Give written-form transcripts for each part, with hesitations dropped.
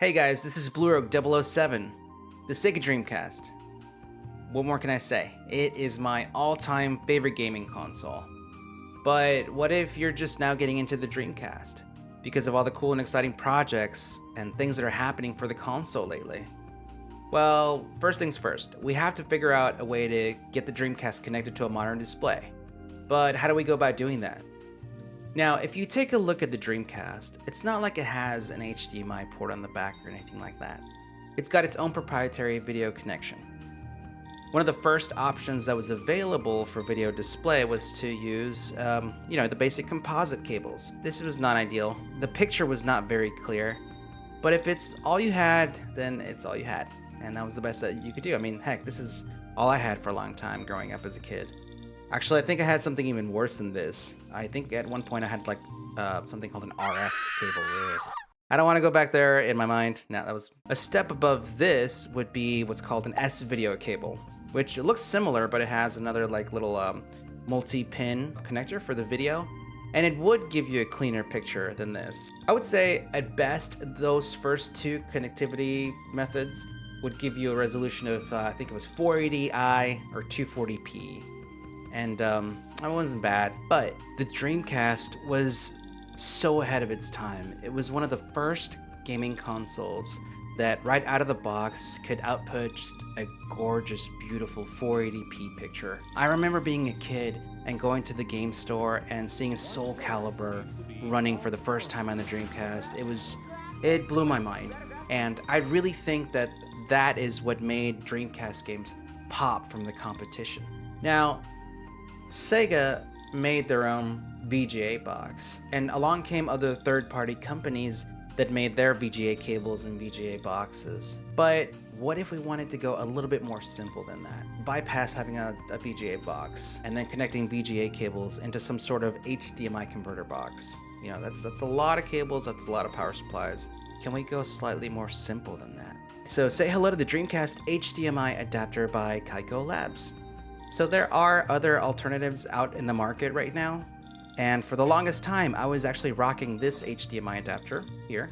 Hey guys, this is Blue Rogue 007, the Sega Dreamcast. What more can I say? It is my all-time favorite gaming console. But what if you're just now getting into the Dreamcast because of all the cool and exciting projects and things that are happening for the console lately? Well, first things first, we have to figure out a way to get the Dreamcast connected to a modern display. But how do we go about doing that? Now, if you take a look at the Dreamcast, it's not like it has an HDMI port on the back or anything like that. It's got its own proprietary video connection. One of the first options that was available for video display was to use, the basic composite cables. This was not ideal. The picture was not very clear, but if it's all you had, then it's all you had. And that was the best that you could do. I mean, heck, this is all I had for a long time growing up as a kid. Actually, I think I had something even worse than this. I think at one point I had something called an RF cable. Ugh. I don't want to go back there in my mind. No, that was a step above this would be what's called an S-video cable, which looks similar, but it has another little multi-pin connector for the video. And it would give you a cleaner picture than this. I would say at best, those first two connectivity methods would give you a resolution of, I think it was 480i or 240p. And it wasn't bad, but the Dreamcast was so ahead of its time. It was one of the first gaming consoles that right out of the box could output just a gorgeous, beautiful 480p picture. I remember being a kid and going to the game store and seeing Soul Calibur running for the first time on the Dreamcast. It blew my mind. And I really think that that is what made Dreamcast games pop from the competition. Now, Sega made their own VGA box, and along came other third-party companies that made their VGA cables and VGA boxes. But what if we wanted to go a little bit more simple than that? Bypass having a VGA box and then connecting VGA cables into some sort of HDMI converter box. You know, that's a lot of cables, that's a lot of power supplies. Can we go slightly more simple than that? So say hello to the Dreamcast HDMI adapter by Kaico Labs. So there are other alternatives out in the market right now, and for the longest time I was actually rocking this HDMI adapter here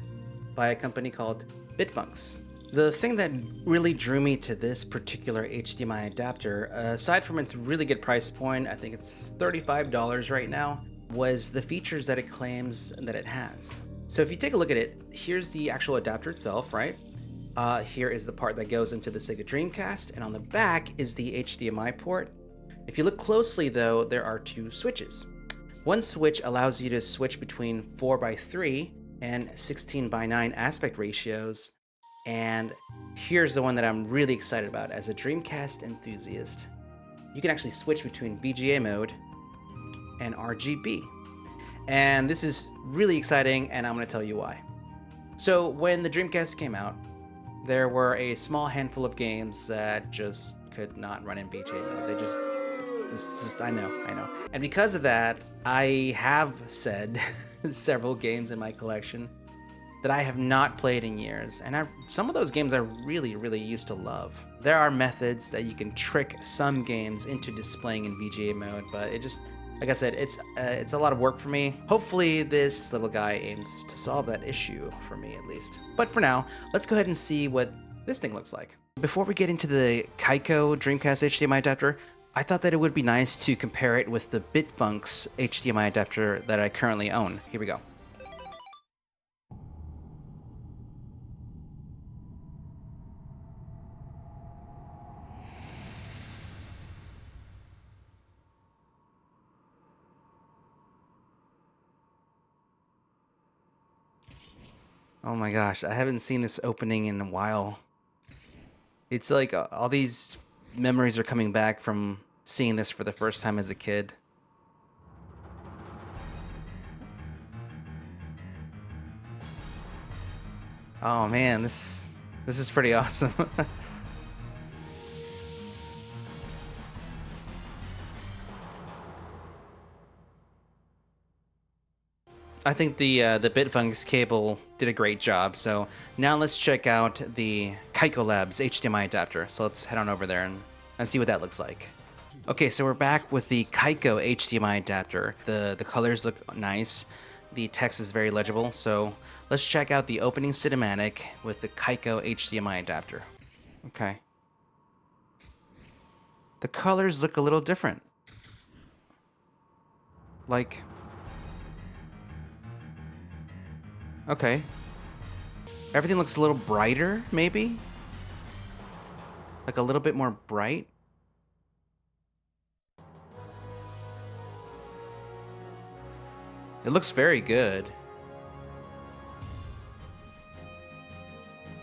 by a company called Bitfunks. The thing that really drew me to this particular HDMI adapter, aside from its really good price point, I think it's $35 right now, was the features that it claims that it has. So if you take a look at it, here's the actual adapter itself, right? Here is the part that goes into the Sega Dreamcast, and on the back is the HDMI port. If you look closely though, there are two switches. One switch allows you to switch between 4:3 and 16:9 aspect ratios, and here's the one that I'm really excited about as a Dreamcast enthusiast. You can actually switch between VGA mode and RGB. And this is really exciting, and I'm going to tell you why. So when the Dreamcast came out, there were a small handful of games that just could not run in VGA mode. They just I know. And because of that, I have said several games in my collection that I have not played in years. And some of those games I really, really used to love. There are methods that you can trick some games into displaying in VGA mode, but it just, like I said, it's a lot of work for me. Hopefully this little guy aims to solve that issue for me at least. But for now, let's go ahead and see what this thing looks like. Before we get into the Kaico Dreamcast HDMI adapter, I thought that it would be nice to compare it with the Bitfunks HDMI adapter that I currently own. Here we go. Oh my gosh, I haven't seen this opening in a while. It's like all these memories are coming back from seeing this for the first time as a kid. Oh man, this is pretty awesome. I think the Bitfunks cable did a great job. So now let's check out the Kaico Labs HDMI adapter. So let's head on over there and see what that looks like. Okay, so we're back with the Kaico HDMI adapter. The colors look nice. The text is very legible. So Let's check out the opening cinematic with the Kaico HDMI adapter. Okay. The colors look a little different. Like... Okay. Everything looks a little brighter, maybe? Like a little bit more bright? It looks very good.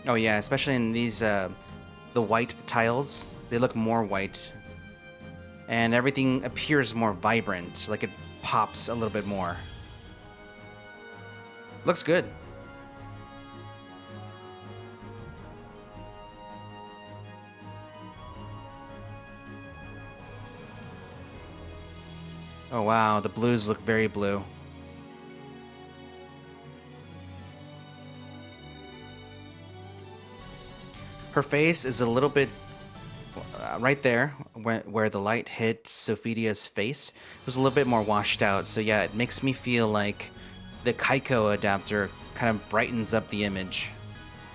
Oh yeah, especially in these, the white tiles. They look more white. And everything appears more vibrant, like it pops a little bit more. Looks good. Oh wow, the blues look very blue. Her face is a little bit right there where the light hit Sophia's face. It was a little bit more washed out. So yeah, it makes me feel like the Kaico adapter kind of brightens up the image.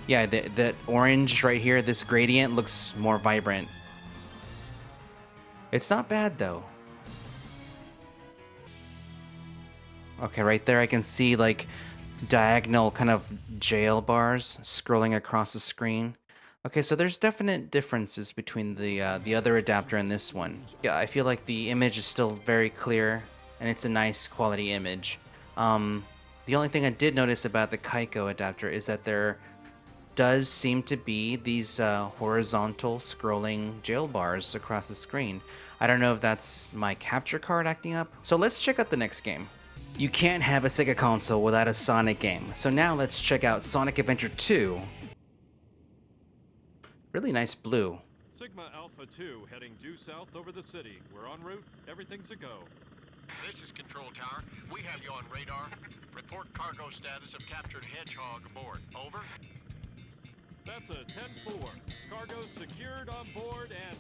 Yeah, the orange right here, this gradient looks more vibrant. It's not bad though. Okay, right there I can see like diagonal kind of jail bars scrolling across the screen. Okay, so there's definite differences between the other adapter and this one. Yeah, I feel like the image is still very clear, and it's a nice quality image. The only thing I did notice about the Kaico adapter is that there does seem to be these horizontal scrolling jail bars across the screen. I don't know if that's my capture card acting up. So let's check out the next game. You can't have a Sega console without a Sonic game. So now let's check out Sonic Adventure 2. Really nice blue. Sigma Alpha 2 heading due south over the city. We're en route. Everything's a go. This is Control Tower. We have you on radar. Report cargo status of captured Hedgehog aboard. Over. That's a 10-4. Cargo secured on board and...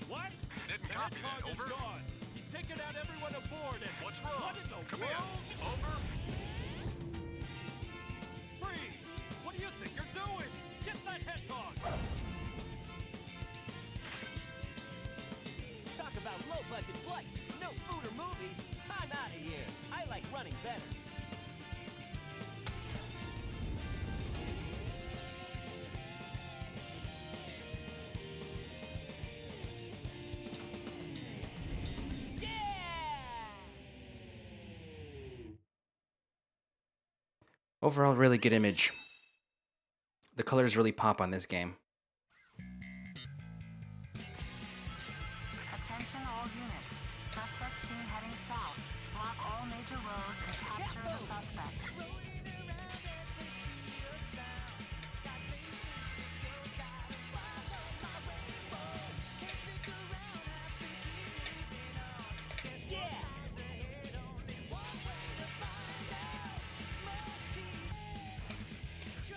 What? Didn't The copy that. Hedgehog is Over. gone. He's taken out everyone aboard and... What's wrong? What in the Come world? in. Over. Freeze! What do you think you're doing? Get that Hedgehog! Talk about low-budget flights, no food or movies. I'm out of here. I like running better. Overall, really good image. The colors really pop on this game. Attention all units. Suspect seen heading south. Block all major roads and capture the suspect.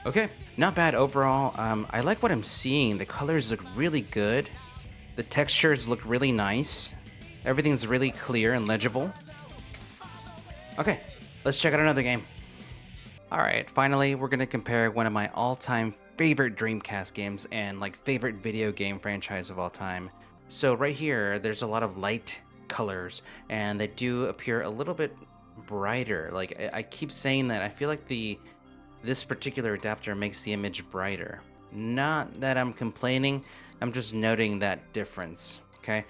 Okay, not bad overall. I like what I'm seeing. The colors look really good. The textures look really nice. Everything's really clear and legible. Okay, let's check out another game. Alright, finally we're gonna compare one of my all-time favorite Dreamcast games and like favorite video game franchise of all time. So right here, there's a lot of light colors and they do appear a little bit brighter. Like I keep saying that I feel like this particular adapter makes the image brighter. Not that I'm complaining, I'm just noting that difference, okay?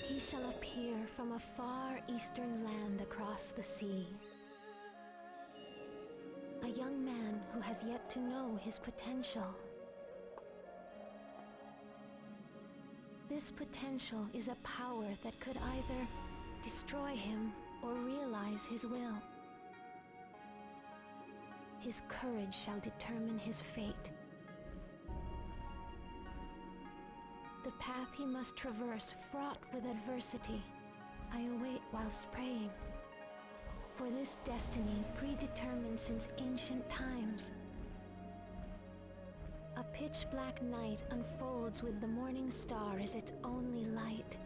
He shall appear from a far eastern land across the sea. A young man who has yet to know his potential. This potential is a power that could either destroy him or realize his will. His courage shall determine his fate. The path he must traverse, fraught with adversity, I await whilst praying. For this destiny predetermined since ancient times. A pitch-black night unfolds with the morning star as its only light.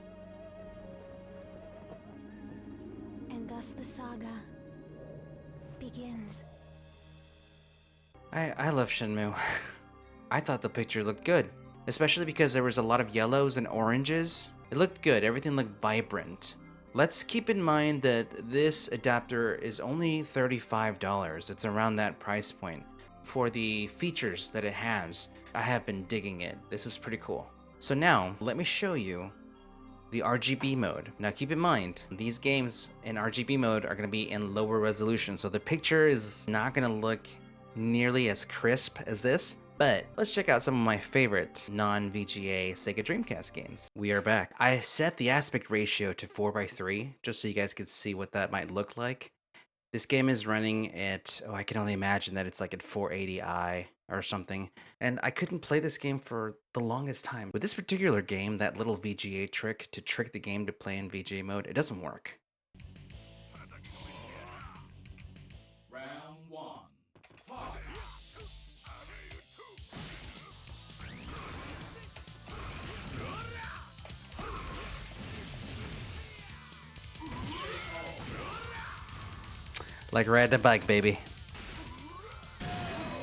And thus the saga begins. I love Shenmue. I thought the picture looked good, especially because there was a lot of yellows and oranges. It looked good, everything looked vibrant. Let's keep in mind that this adapter is only $35. It's around that price point. For the features that it has, I have been digging it. This is pretty cool. So now, let me show you the RGB mode. Now keep in mind, these games in RGB mode are going to be in lower resolution, so the picture is not going to look nearly as crisp as this. But let's check out some of my favorite non-VGA Sega Dreamcast games. We are back. I set the aspect ratio to 4:3, just so you guys could see what that might look like. This game is running at, I can only imagine that it's like at 480i or something. And I couldn't play this game for the longest time. With this particular game, that little VGA trick to trick the game to play in VGA mode, it doesn't work. Round one. Fight. Like riding a bike, baby.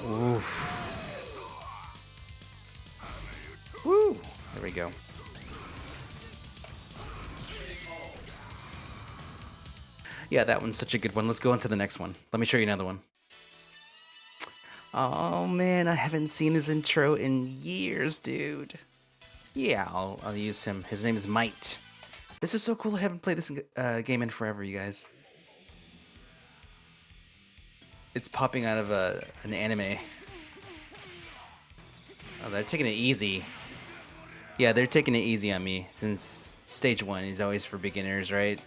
Oof. Woo! There we go. Yeah, that one's such a good one. Let's go on to the next one. Let me show you another one. Oh man, I haven't seen his intro in years, dude. Yeah, I'll use him. His name is Might. This is so cool. I haven't played this game in forever, you guys. It's popping out of an anime. Oh, they're taking it easy. Yeah, they're taking it easy on me since stage 1 is always for beginners, right?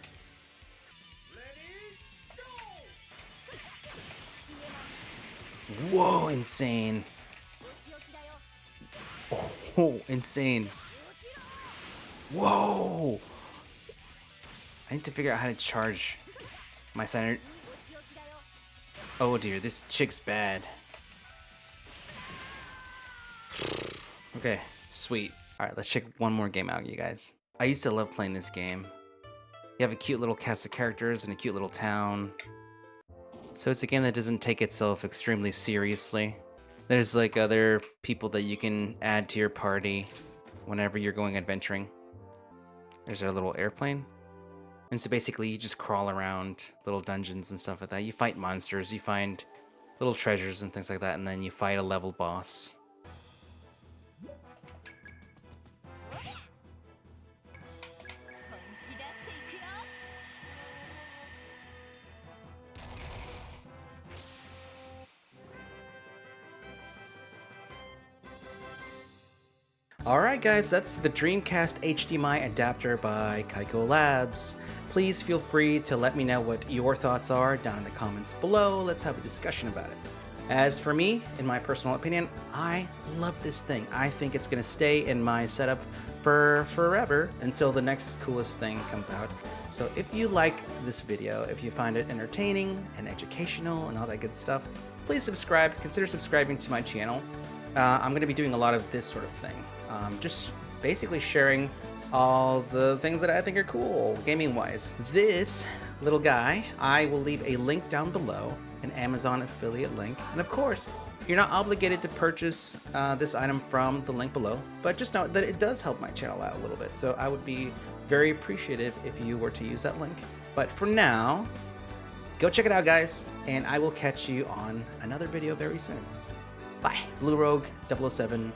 Whoa, insane. Oh, insane. Whoa. I need to figure out how to charge my center. Oh dear, this chick's bad. Okay, sweet. Alright, let's check one more game out, you guys. I used to love playing this game. You have a cute little cast of characters and a cute little town. So it's a game that doesn't take itself extremely seriously. There's like other people that you can add to your party whenever you're going adventuring. There's our little airplane. And so basically you just crawl around little dungeons and stuff like that. You fight monsters, you find little treasures and things like that, and then you fight a level boss. Alright guys, that's the Dreamcast HDMI adapter by Kaico Labs. Please feel free to let me know what your thoughts are down in the comments below. Let's have a discussion about it. As for me, in my personal opinion, I love this thing. I think it's going to stay in my setup for forever until the next coolest thing comes out. So if you like this video, if you find it entertaining and educational and all that good stuff, please subscribe. Consider subscribing to my channel. I'm going to be doing a lot of this sort of thing. Just basically sharing all the things that I think are cool, gaming-wise. This little guy, I will leave a link down below, an Amazon affiliate link. And of course, you're not obligated to purchase this item from the link below, but just know that it does help my channel out a little bit. So I would be very appreciative if you were to use that link. But for now, go check it out, guys, and I will catch you on another video very soon. Bye. Blue Rogue 007